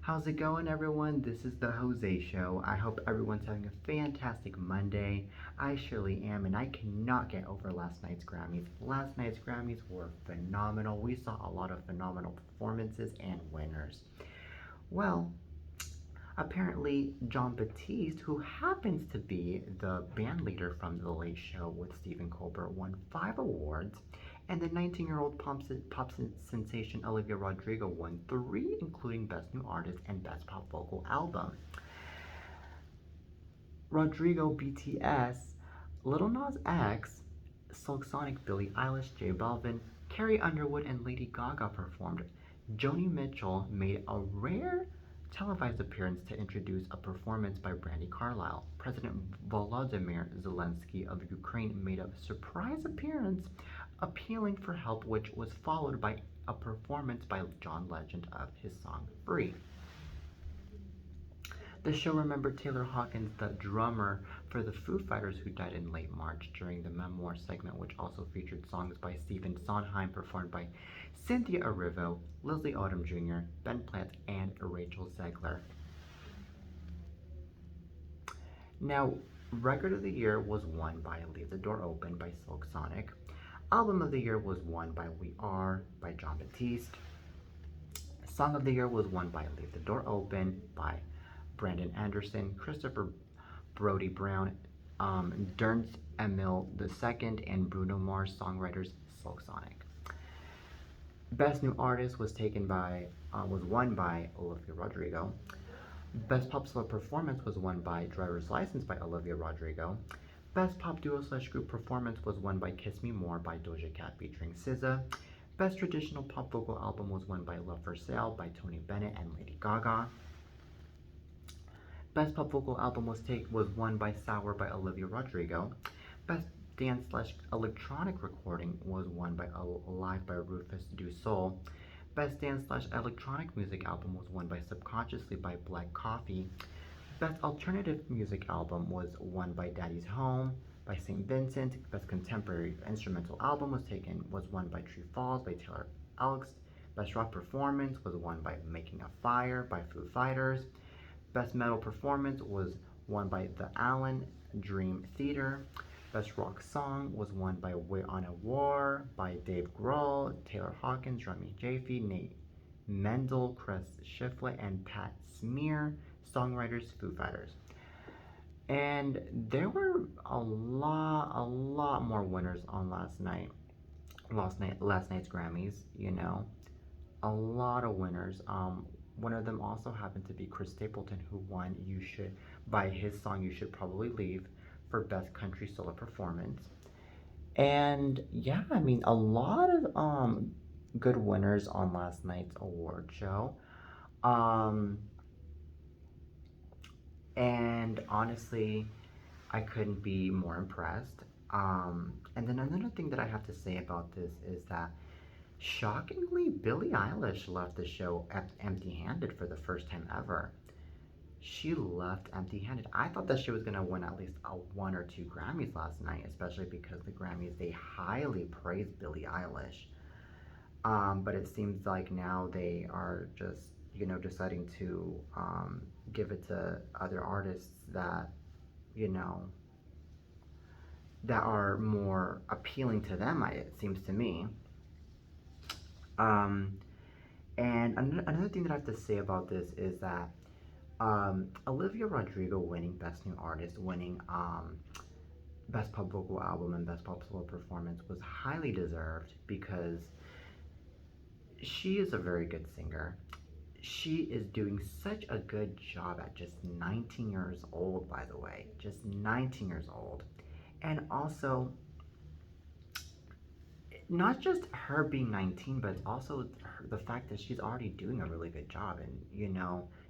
How's it going, everyone? This is the Jose Show. I hope everyone's having a fantastic Monday. I surely am, and I cannot get over last night's Grammys. Last night's Grammys were phenomenal. We saw a lot of phenomenal performances and winners. Well, apparently, John Batiste, who happens to be the band leader from The Late Show with Stephen Colbert, won 5 awards, and the 19-year-old pop sensation Olivia Rodrigo won 3, including Best New Artist and Best Pop Vocal Album. Rodrigo, BTS, Lil Nas X, Silk Sonic, Billie Eilish, J Balvin, Carrie Underwood, and Lady Gaga performed. Joni Mitchell made a rare televised appearance to introduce a performance by Brandi Carlile. President Volodymyr Zelensky of Ukraine made a surprise appearance appealing for help, which was followed by a performance by John Legend of his song Free. The show remembered Taylor Hawkins, the drummer for the Foo Fighters, who died in late March during the memoir segment, which also featured songs by Stephen Sondheim performed by Cynthia Erivo, Leslie Odom Jr., Ben Platt, and Rachel Zegler. Now, Record of the Year was won by Leave the Door Open by Silk Sonic. Album of the Year was won by We Are by John Batiste. Song of the Year was won by Leave the Door Open by Brandon Anderson, Christopher Brody Brown, Derns Emil II, and Bruno Mars, songwriters Silk Sonic. Best New Artist was won by Olivia Rodrigo. Best Pop Solo Performance was won by Driver's License by Olivia Rodrigo. Best Pop Duo/Group Performance was won by Kiss Me More by Doja Cat featuring SZA. Best Traditional Pop Vocal Album was won by Love for Sale by Tony Bennett and Lady Gaga. Best Pop Vocal Album was won by Sour by Olivia Rodrigo. Best Dance/Electronic Recording was won by Alive by Rufus Du Sol. Best Dance/Electronic Music Album was won by Subconsciously by Black Coffee. Best Alternative Music Album was won by Daddy's Home by St. Vincent. Best Contemporary Instrumental Album was won by Tree Falls by Taylor Elks. Best Rock Performance was won by Making a Fire by Foo Fighters. Best Metal Performance was won by The Allen Dream Theater. Best Rock Song was won by We're on a War by Dave Grohl, Taylor Hawkins, Rami Jaffee, Nate Mendel, Chris Shiflett, and Pat Smear, songwriters Foo Fighters. And there were a lot more winners on last night's Grammys, a lot of winners. One of them also happened to be Chris Stapleton, who won by his song You Should Probably Leave for Best Country Solo Performance. And yeah, I mean, a lot of good winners on last night's award show. And honestly, I couldn't be more impressed. And then another thing that I have to say about this is that shockingly, Billie Eilish left the show empty-handed for the first time ever. She left empty-handed. I thought that she was going to win at least 1 or 2 Grammys last night, especially because the Grammys, they highly praised Billie Eilish. But it seems like now they are just, deciding to give it to other artists that, that are more appealing to them, it seems to me. And another thing that I have to say about this is that Olivia Rodrigo winning Best New Artist, winning Best Pop Vocal Album and Best Pop Solo Performance was highly deserved because she is a very good singer. She is doing such a good job at just 19 years old, by the way, just 19 years old. And also, not just her being 19, but also the fact that she's already doing a really good job. And,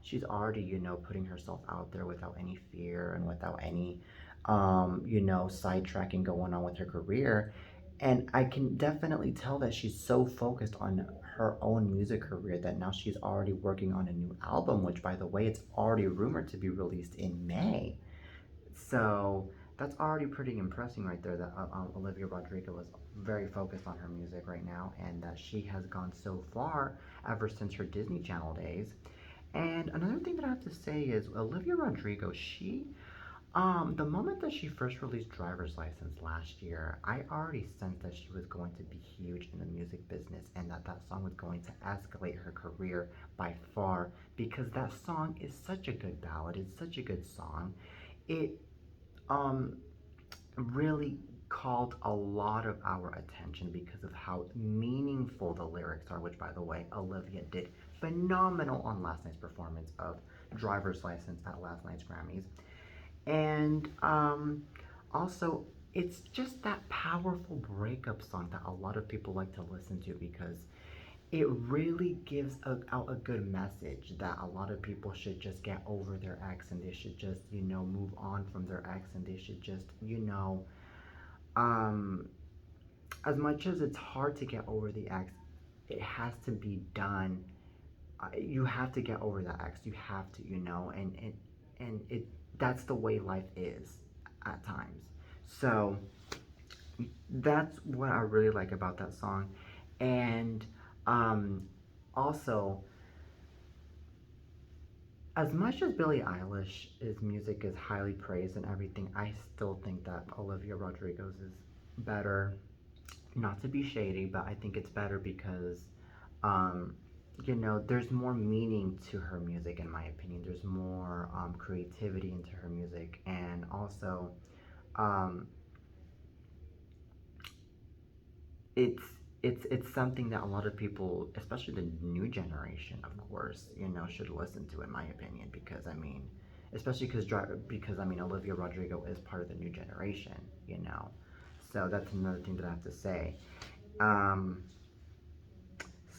she's already, putting herself out there without any fear and without any, sidetracking going on with her career. And I can definitely tell that she's so focused on her own music career that now she's already working on a new album, which, by the way, it's already rumored to be released in May. So that's already pretty impressive right there that Olivia Rodrigo was very focused on her music right now, and that she has gone so far ever since her Disney Channel days. And another thing that I have to say is Olivia Rodrigo, the moment that she first released Driver's License last year, I already sensed that she was going to be huge in the music business and that that song was going to escalate her career by far because that song is such a good ballad. It's such a good song. It um really called a lot of our attention because of how meaningful the lyrics are, which, by the way, Olivia did phenomenal on last night's performance of Driver's License at last night's Grammys. And also, it's just that powerful breakup song that a lot of people like to listen to because it really gives out a good message that a lot of people should just get over their ex and they should just, move on from their ex and they should just, um, as much as it's hard to get over the ex, it has to be done. You have to get over that ex. You have to, and it that's the way life is at times. So that's what I really like about that song, and um, also as much as Billie Eilish's music is highly praised and everything, I still think that Olivia Rodrigo's is better. Not to be shady, but I think it's better because, um, there's more meaning to her music, in my opinion. There's more creativity into her music, and also, um, it's it's something that a lot of people, especially the new generation, of course, should listen to, in my opinion, because I mean, especially because I mean, Olivia Rodrigo is part of the new generation, you know. So that's another thing that I have to say. Um,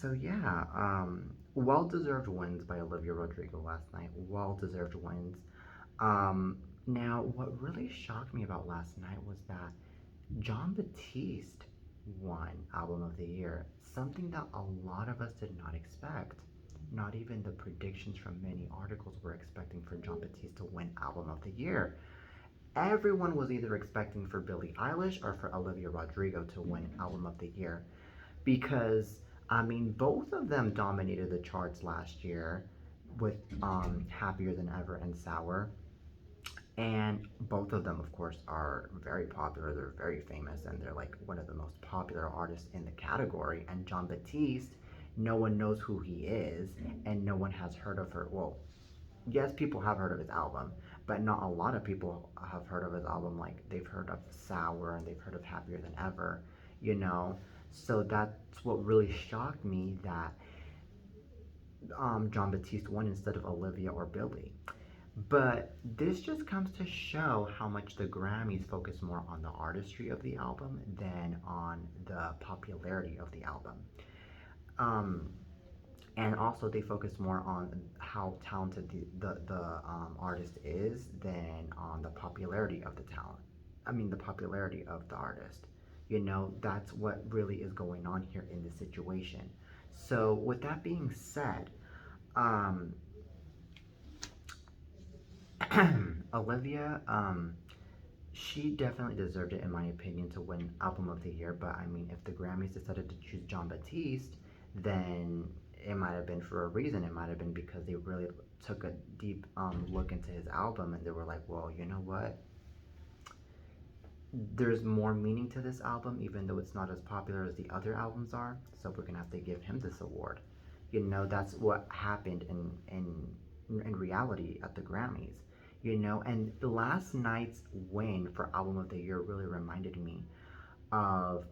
so yeah, well-deserved wins by Olivia Rodrigo last night. Well-deserved wins. Now, what really shocked me about last night was that John Batiste won Album of the Year, something that a lot of us did not expect. Not even the predictions from many articles were expecting for John Batiste to win Album of the Year. Everyone was either expecting for Billie Eilish or for Olivia Rodrigo to win Album of the Year because, I mean, both of them dominated the charts last year with Happier Than Ever and Sour. And both of them, of course, are very popular. They're very famous, and they're like one of the most popular artists in the category. And John Batiste, no one knows who he is, and no one has heard of her. Well, yes, people have heard of his album, but not a lot of people have heard of his album. Like they've heard of Sour and they've heard of Happier Than Ever, you know. So that's what really shocked me that John Batiste won instead of Olivia or Billy. But this just comes to show how much the Grammys focus more on the artistry of the album than on the popularity of the album. Um, and also they focus more on how talented the artist is than on the popularity of the talent. I mean, the popularity of the artist. That's what really is going on here in this situation. So, with that being said, um, Olivia, she definitely deserved it, in my opinion, to win Album of the Year. But I mean, if the Grammys decided to choose John Batiste, then it might have been for a reason. It might have been because they really took a deep look into his album and they were like, well, you know what? There's more meaning to this album, even though it's not as popular as the other albums are. So we're gonna have to give him this award. That's what happened in reality at the Grammys. And last night's win for Album of the Year really reminded me of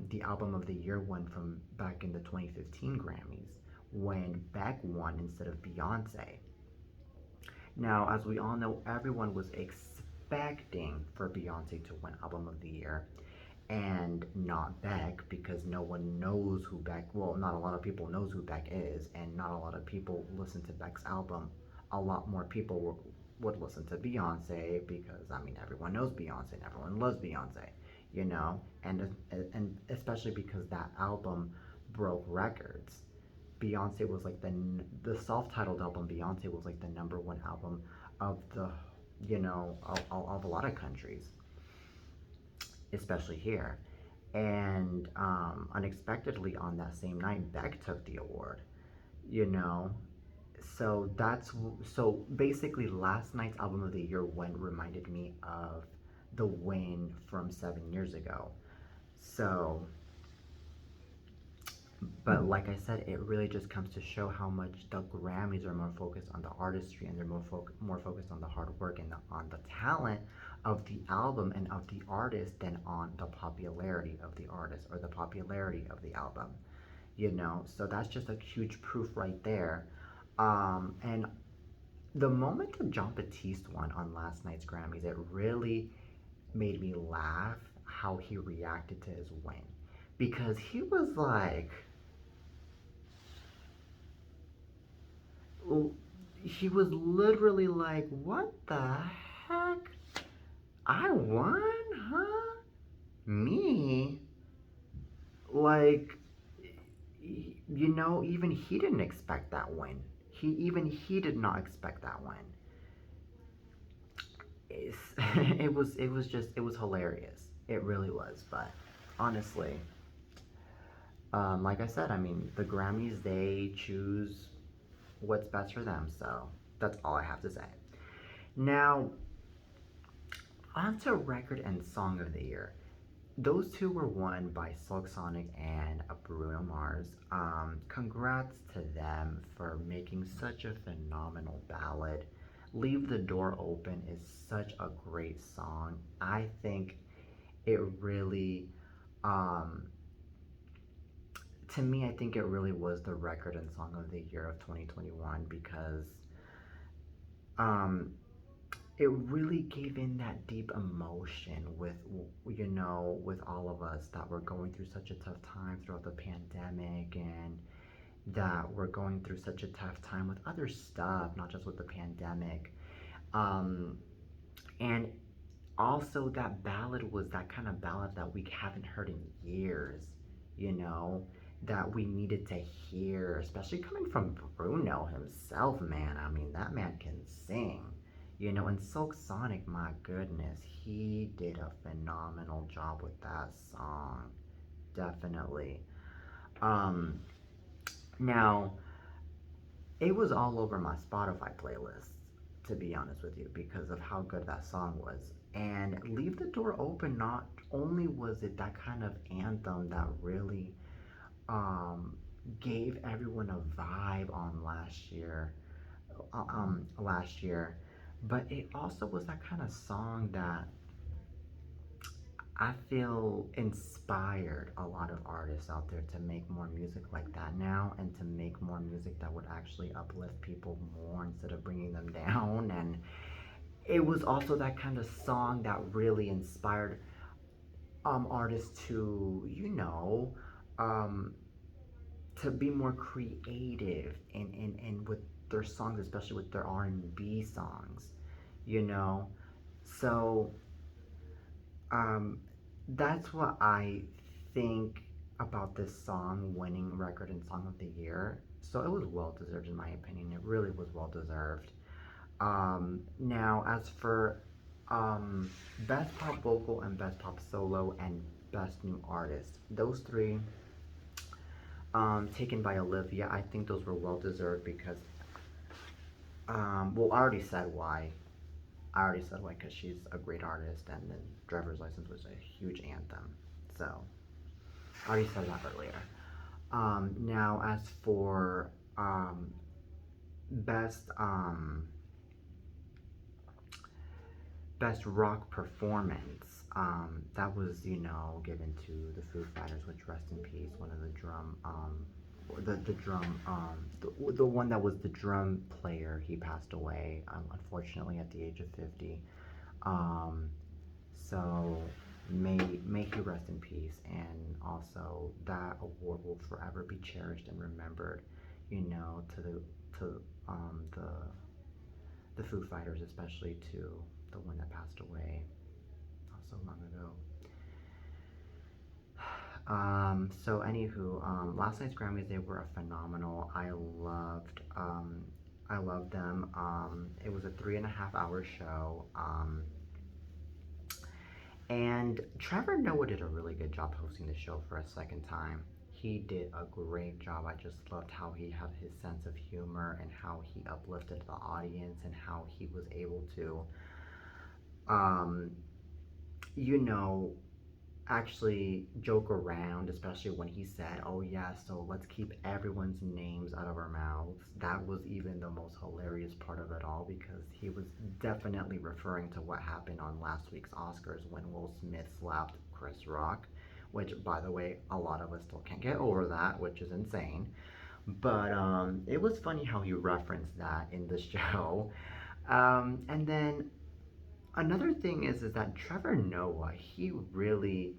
the Album of the Year one from back in the 2015 Grammys when Beck won instead of Beyonce. Now, as we all know, everyone was expecting for Beyonce to win Album of the Year and not Beck because no one knows who Beck, well, not a lot of people knows who Beck is, and not a lot of people listen to Beck's album. A lot more people would listen to Beyonce because I mean everyone knows Beyonce and everyone loves Beyonce, and especially because that album broke records. Beyonce was like the self-titled album. Beyonce was like the number one album of the of a lot of countries, especially here. And unexpectedly on that same night, Beck took the award. You know, So that's so basically last night's album of the year win reminded me of the win from 7 years ago. So, but like I said, it really just comes to show how much the Grammys are more focused on the artistry and they're more focused on the hard work and on the talent of the album and of the artist than on the popularity of the artist or the popularity of the album. So that's just a huge proof right there. And the moment that John Batiste won on last night's Grammys, it really made me laugh how he reacted to his win because he was literally like, "What the heck? I won, huh? Me?" Like, even he didn't expect that win. He did not expect that win. It's, it was hilarious. It really was. But honestly, like I said, I mean, the Grammys, they choose what's best for them. So that's all I have to say. Now, on to record and song of the year. Those two were won by Silk Sonic and Bruno Mars. Congrats to them for making such a phenomenal ballad. Leave the Door Open is such a great song. I think it really, um, to me, I think it really was the record and song of the year of 2021 because um, it really gave in that deep emotion with all of us that were going through such a tough time throughout the pandemic and that we're going through such a tough time with other stuff, not just with the pandemic. Um, and also that ballad was that kind of ballad that we haven't heard in years, you know, that we needed to hear, especially coming from Bruno himself, man. I mean, that man can sing, and Silk Sonic, my goodness, he did a phenomenal job with that song. Definitely. Um, Now, it was all over my Spotify playlist, to be honest with you, because of how good that song was. And Leave the Door Open, not only was it that kind of anthem that really um, gave everyone a vibe on last year, but it also was that kind of song that I feel inspired a lot of artists out there to make more music like that now and to make more music that would actually uplift people more instead of bringing them down. And it was also that kind of song that really inspired artists to, um, to be more creative and with their songs, especially with their R&B songs, you know. So Um, that's what I think about this song winning record and song of the year. So it was well deserved in my opinion. It really was well deserved. Now as for best pop vocal and best pop solo and best new artist, those three taken by Olivia, I think those were well deserved because well, I already said why. I already said why because she's a great artist, and then Driver's License was a huge anthem. So I already said that earlier. Now, as for best best rock performance, that was given to the Foo Fighters, which rest in peace. One of the drum the drum the one that was the drum player, he passed away unfortunately at the age of 50. um so may he rest in peace, and also that award will forever be cherished and remembered, to the Foo Fighters, especially to the one that passed away not so long ago. So anywho, last night's Grammys, they were phenomenal. I loved them. It was a 3.5 hour show. And Trevor Noah did a really good job hosting the show for a second time. he did a great job. I just loved how he had his sense of humor and how he uplifted the audience and how he was able to, um, you know, actually joke around, especially when he said, "Oh yeah, so let's keep everyone's names out of our mouths." That was even the most hilarious part of it all because he was definitely referring to what happened on last week's Oscars when Will Smith slapped Chris Rock, which, by the way, a lot of us still can't get over that, which is insane. But it was funny how he referenced that in the show. And then another thing is that Trevor Noah, he really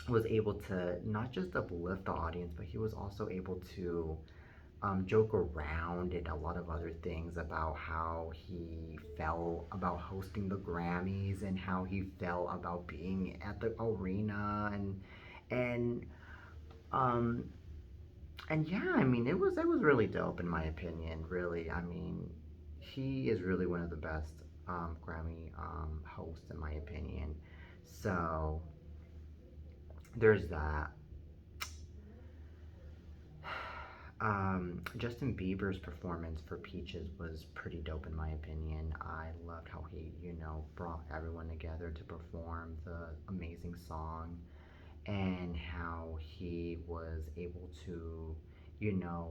was able to not just uplift the audience, but he was also able to joke around and a lot of other things about how he felt about hosting the Grammys and how he felt about being at the arena and um and yeah, I mean it was really dope in my opinion. Really, I mean he is really one of the best Grammy hosts in my opinion. So there's that. Justin Bieber's performance for Peaches was pretty dope in my opinion. I loved how he, brought everyone together to perform the amazing song and how he was able to, you know,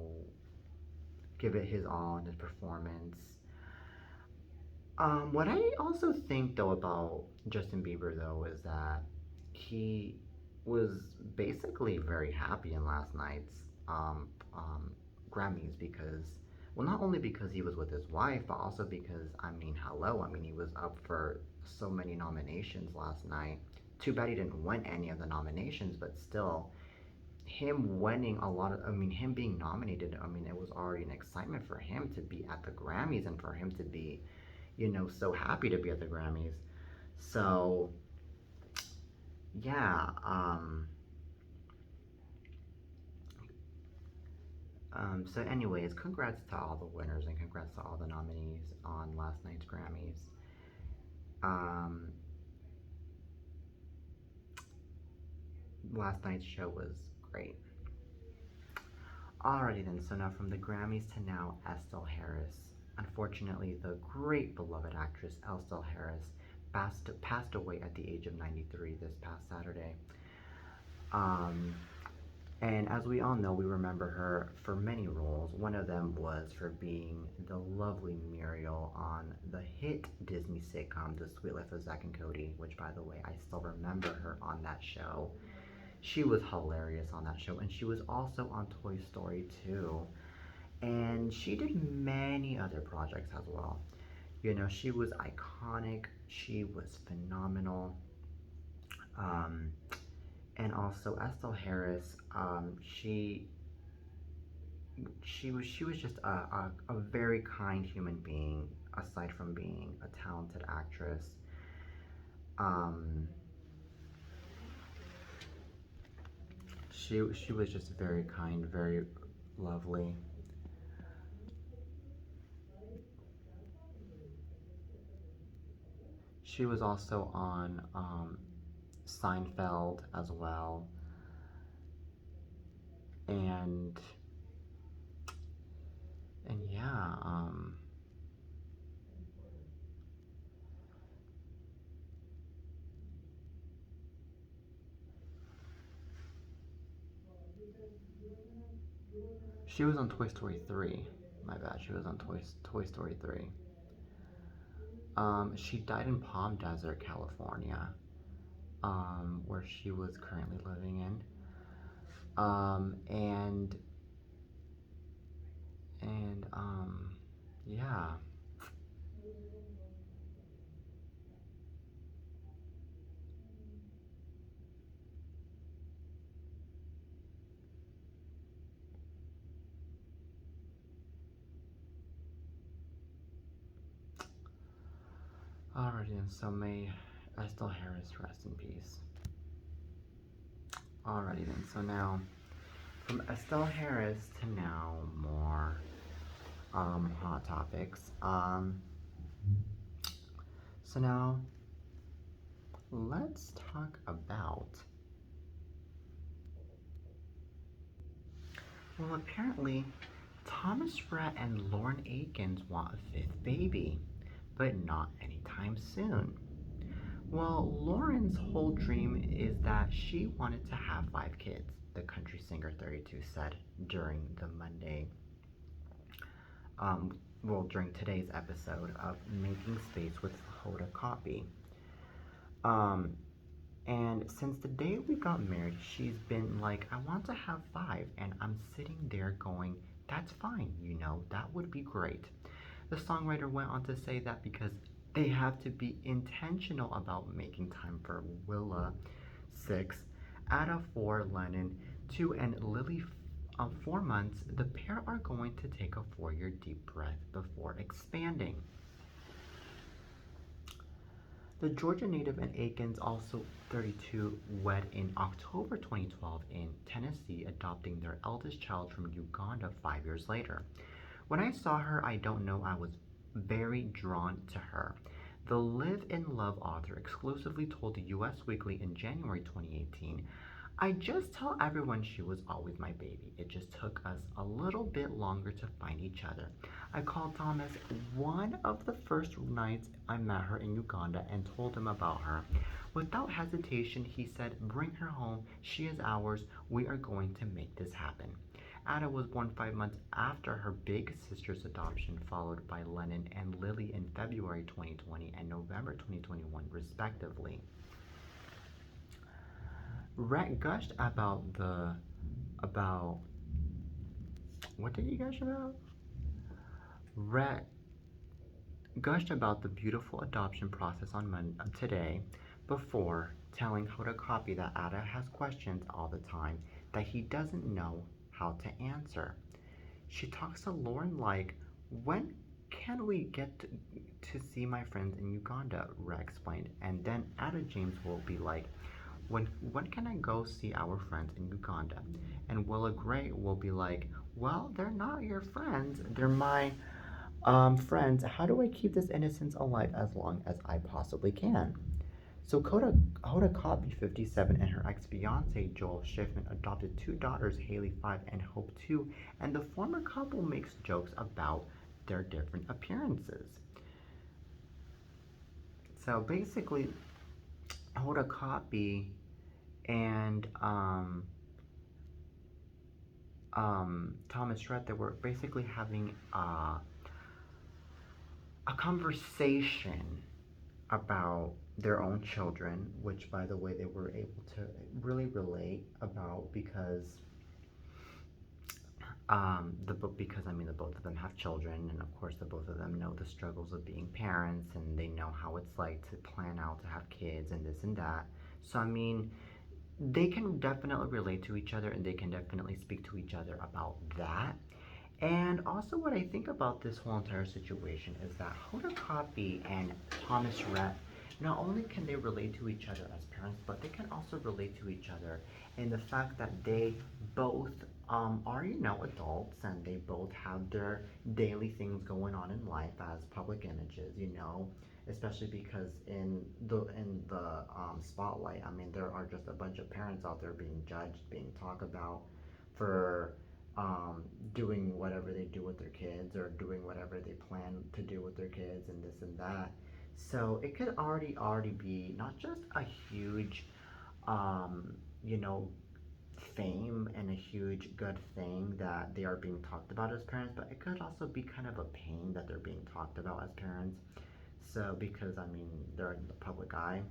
give it his all in his performance. What I also think though about Justin Bieber though is that he was basically very happy in last night's um, um, Grammys because, well, not only because he was with his wife, but also because, I mean, hello, I mean, he was up for so many nominations last night. Too bad he didn't win any of the nominations, but still, him winning a lot of, I mean, him being nominated, I mean, it was already an excitement for him to be at the Grammys and for him to be, so happy to be at the Grammys. So, yeah, so anyways, congrats to all the winners and congrats to all the nominees on last night's Grammys. Um, Last night's show was great. Alrighty then, so now from the Grammys to now Estelle Harris. Unfortunately, the great beloved actress Estelle Harris passed away at the age of 93 this past Saturday. Um, And as we all know, we remember her for many roles. One of them was for being the lovely Muriel on the hit Disney sitcom The Sweet Life of Zack and Cody, which, by the way, I still remember her on that show. She was hilarious on that show, and she was also on Toy Story 2. And she did many other projects as well. She was iconic, she was phenomenal. Um, and also Estelle Harris, she was just a very kind human being. Aside from being a talented actress, um, she was just very kind, very lovely. She was also on Seinfeld as well, and yeah, she was on Toy Story 3. My bad, she was on Toy Story 3. She died in Palm Desert, California, where she was currently living in. And yeah. Alrighty then, so may Estelle Harris rest in peace. Alrighty then, so now from Estelle Harris to now more hot topics. So now let's talk about Well, apparently, Thomas Rhett and Lauren Akins want a fifth baby, but not anytime soon. Well, Lauren's whole dream is that she wanted to have 5 kids, the country singer 32 said during the Monday, during today's episode of Making Space with Hoda Copy. Um, and since the day we got married, she's been like, I want to have 5. And I'm sitting there going, that's fine, that would be great. The songwriter went on to say that because they have to be intentional about making time for Willa, 6, Ada, 4, Lennon, 2, and Lily, 4 months, the pair are going to take a 4-year deep breath before expanding. The Georgia native and Akins, also 32, wed in October 2012 in Tennessee, adopting their eldest child from Uganda 5 years later. When I saw her, I don't know, I was very drawn to her. The Live in Love author exclusively told the US Weekly in January 2018, I just tell everyone she was always my baby. It just took us a little bit longer to find each other. I called Thomas one of the first nights I met her in Uganda and told him about her. Without hesitation, he said, bring her home. She is ours. We are going to make this happen. Ada was born 5 months after her big sister's adoption, followed by Lennon and Lily in February 2020 and November 2021, respectively. Rhett gushed about what did he gush about? Rhett gushed about the beautiful adoption process on today, before telling Hoda Copy that Ada has questions all the time that he doesn't know how to answer. She talks to Lauren like, when can we get to see my friends in Uganda? Rhett explained. And then Ada James will be like, when can I go see our friends in Uganda? And Willa Gray will be like, well, they're not your friends, they're my friends. How do I keep this innocence alive as long as I possibly can? So Hoda Kotb, 57, and her ex-fiance Joel Schiffman adopted 2 daughters, Haley 5 and Hope 2, and the former couple makes jokes about their different appearances. So basically, Hoda Kotb and Thomas Rhett, they were basically having a conversation about their own children, which, by the way, they were able to really relate about because the both of them have children, and of course the both of them know the struggles of being parents, and they know how it's like to plan out to have kids and this and that. So they can definitely relate to each other, and they can definitely speak to each other about that. And also, what I think about this whole entire situation is that Hoda Kotb and Thomas Rhett, not only can they relate to each other as parents, but they can also relate to each other in the fact that they both are, adults, and they both have their daily things going on in life as public images, especially because in the spotlight, there are just a bunch of parents out there being judged, being talked about for doing whatever they do with their kids, or doing whatever they plan to do with their kids, and this and that. So it could already be not just a huge, you know, fame and a huge good thing that they are being talked about as parents, but it could also be kind of a pain that they're being talked about as parents. So because they're in the public eye.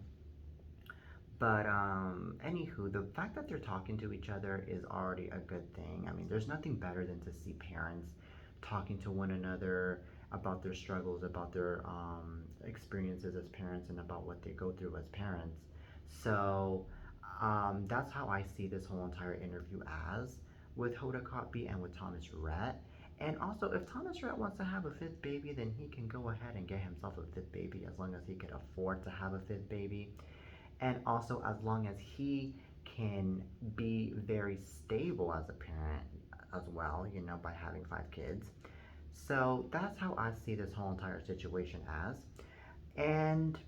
But anywho, the fact that they're talking to each other is already a good thing. There's nothing better than to see parents talking to one another about their struggles, about their experiences as parents, and about what they go through as parents. So that's how I see this whole entire interview as, with Hoda Kotb and with Thomas Rhett. And also, if Thomas Rhett wants to have a fifth baby, then he can go ahead and get himself a fifth baby, as long as he can afford to have a fifth baby. And also, as long as he can be very stable as a parent as well, by having 5 kids. So that's how I see this whole entire situation as. And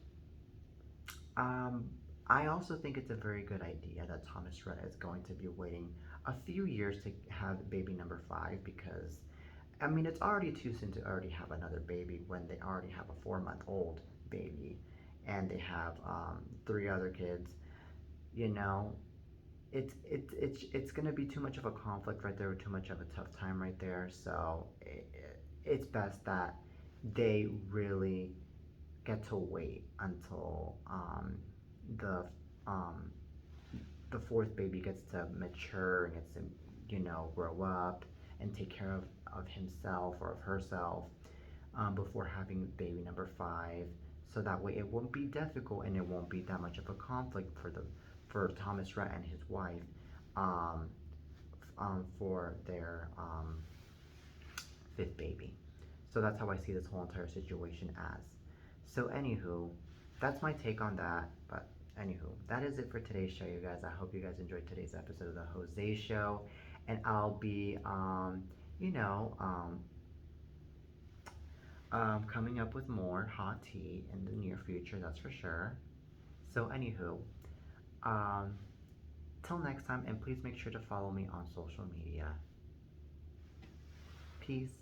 I also think it's a very good idea that Thomas Rhett is going to be waiting a few years to have baby number 5, because I mean, it's already too soon to already have another baby when they already have a 4-month-old baby and they have 3 other kids. You know, it's gonna be too much of a conflict right there, too much of a tough time right there. So it's best that they really get to wait until the um, the fourth baby gets to mature and gets to, grow up and take care of himself or of herself, before having baby number 5. So that way it won't be difficult and it won't be that much of a conflict for Thomas Rhett and his wife, um, for their fifth baby. So that's how I see this whole entire situation as. So anywho, that's my take on that. But anywho, that is it for today's show, you guys. I hope you guys enjoyed today's episode of the Jose Show, and I'll be, you know, coming up with more hot tea in the near future. That's for sure. So anywho, um, till next time, and please make sure to follow me on social media. Peace.